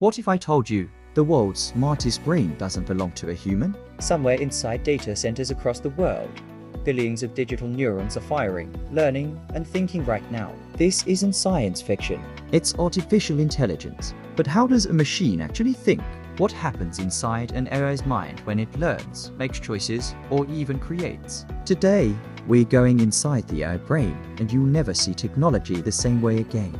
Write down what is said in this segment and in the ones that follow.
What if I told you the world's smartest brain doesn't belong to a human? Somewhere inside data centers across the world, billions of digital neurons are firing, learning, and thinking right now. This isn't science fiction. It's artificial intelligence. But how does a machine actually think? What happens inside an AI's mind when it learns, makes choices, or even creates? Today, we're going inside the AI brain, and you'll never see technology the same way again.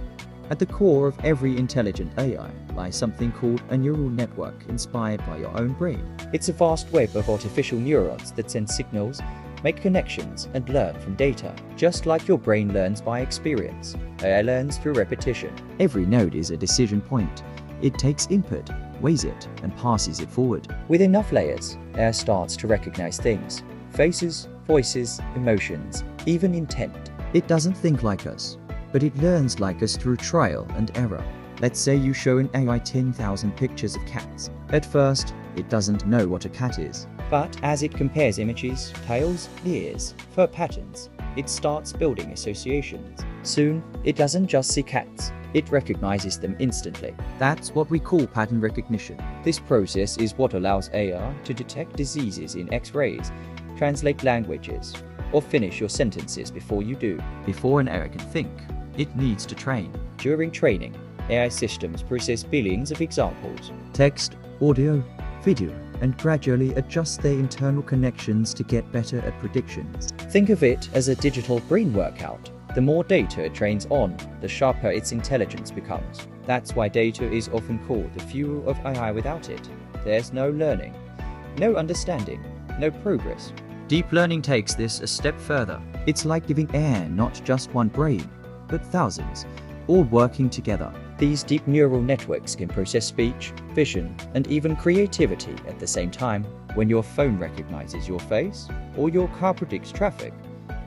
At the core of every intelligent AI lies something called a neural network inspired by your own brain. It's a vast web of artificial neurons that send signals, make connections, and learn from data. Just like your brain learns by experience, AI learns through repetition. Every node is a decision point. It takes input, weighs it, and passes it forward. With enough layers, AI starts to recognize things: faces, voices, emotions, even intent. It doesn't think like us, but it learns like us through trial and error. Let's say you show an AI 10,000 pictures of cats. At first, it doesn't know what a cat is. But as it compares images, tails, ears, fur patterns, it starts building associations. Soon, it doesn't just see cats, it recognizes them instantly. That's what we call pattern recognition. This process is what allows AI to detect diseases in X-rays, translate languages, or finish your sentences before you do. Before an AI can think, it needs to train. During training, AI systems process billions of examples. Text, audio, video, and gradually adjust their internal connections to get better at predictions. Think of it as a digital brain workout. The more data it trains on, the sharper its intelligence becomes. That's why data is often called the fuel of AI. Without it, there's no learning, no understanding, no progress. Deep learning takes this a step further. It's like giving AI not just one brain, but thousands, all working together. These deep neural networks can process speech, vision, and even creativity at the same time. When your phone recognizes your face, or your car predicts traffic,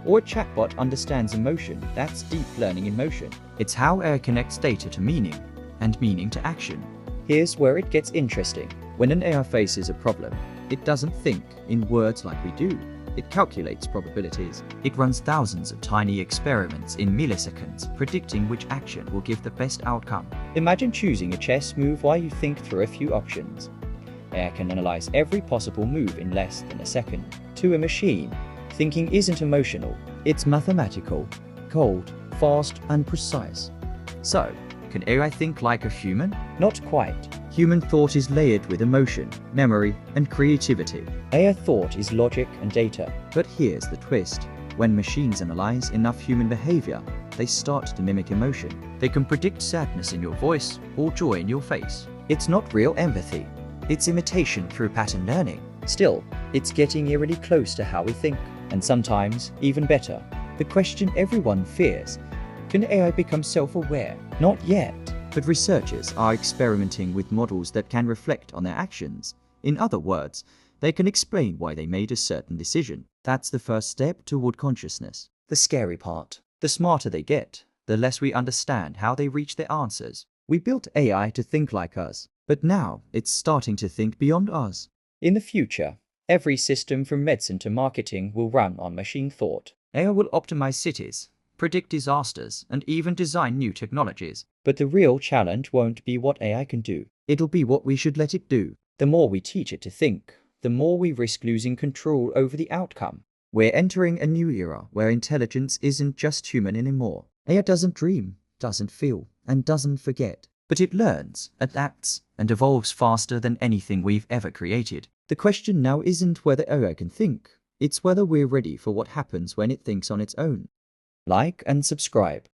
or a chatbot understands emotion, that's deep learning in motion. It's how AI connects data to meaning, and meaning to action. Here's where it gets interesting. When an AI faces a problem, it doesn't think in words like we do. It calculates probabilities. It runs thousands of tiny experiments in milliseconds, predicting which action will give the best outcome. Imagine choosing a chess move while you think through a few options. AI can analyze every possible move in less than a second. To a machine, thinking isn't emotional, it's mathematical, cold, fast, and precise. So, can AI think like a human? Not quite. Human thought is layered with emotion, memory, and creativity. AI thought is logic and data. But here's the twist. When machines analyze enough human behavior, they start to mimic emotion. They can predict sadness in your voice or joy in your face. It's not real empathy. It's imitation through pattern learning. Still, it's getting eerily close to how we think, and sometimes even better. The question everyone fears: can AI become self-aware? Not yet. But researchers are experimenting with models that can reflect on their actions. In other words, they can explain why they made a certain decision. That's the first step toward consciousness. The scary part: the smarter they get, the less we understand how they reach their answers. We built AI to think like us, but now it's starting to think beyond us. In the future, every system from medicine to marketing will run on machine thought. AI will optimize cities, predict disasters, and even design new technologies. But the real challenge won't be what AI can do. It'll be what we should let it do. The more we teach it to think, the more we risk losing control over the outcome. We're entering a new era where intelligence isn't just human anymore. AI doesn't dream, doesn't feel, and doesn't forget. But it learns, adapts, and evolves faster than anything we've ever created. The question now isn't whether AI can think. It's whether we're ready for what happens when it thinks on its own. Like and subscribe.